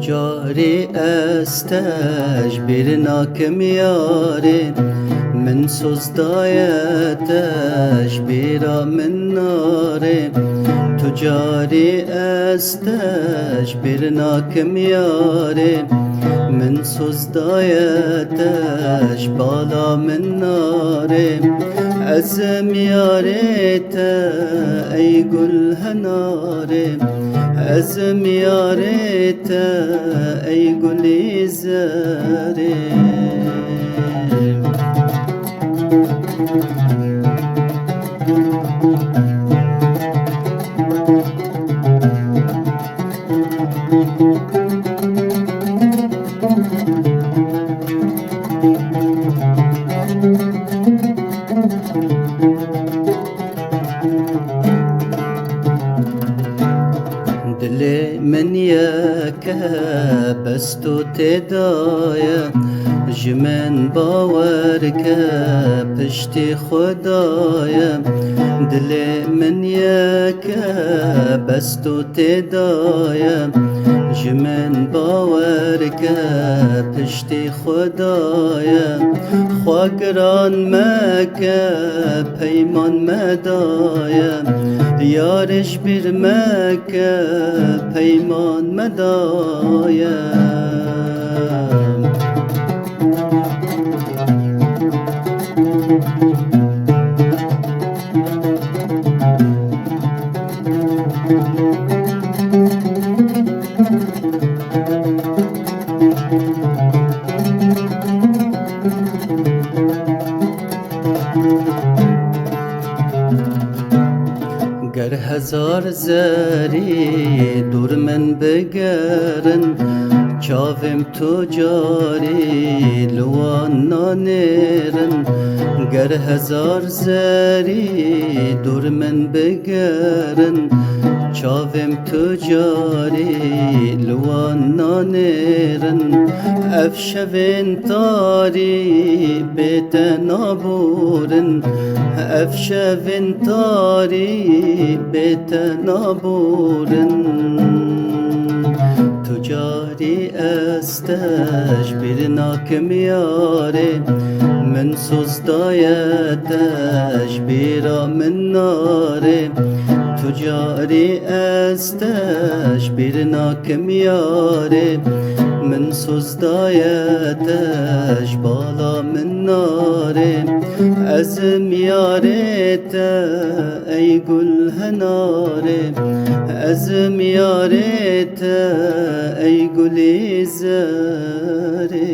تجاري استجبر ناكم يارين من سوز دايتش بيرا من نارين تجاري استجبر ناكم يارين من سوز دايتش بالا من نارين أزم ياريتا أي قل هنارين أزم ياريتا أي قل زارين دلي من ياك بستو تدايا جمن باورك بشتي خدايا دلي من ياك بستو تدايا جمن باورك بشتي خدايا خواقران ماك بيمان مدايا يارش برمك پیمان مدایم گر هزار زری دور من بگرن چاوم تجاری لوان نانرن گر هزار زری دور من بگرن چاوم تجاری لوان نانرن افشوین تاری بیت نابورن افشوین تاری بیت نابورن تجاری استش برناکم یاره من سوزدایتش بیرا من ناره تجاری استش برناکم یاره من سوزدایتش بالا من ناره ازم یارتا ای گل هناره ازم یارتا ای گل زاره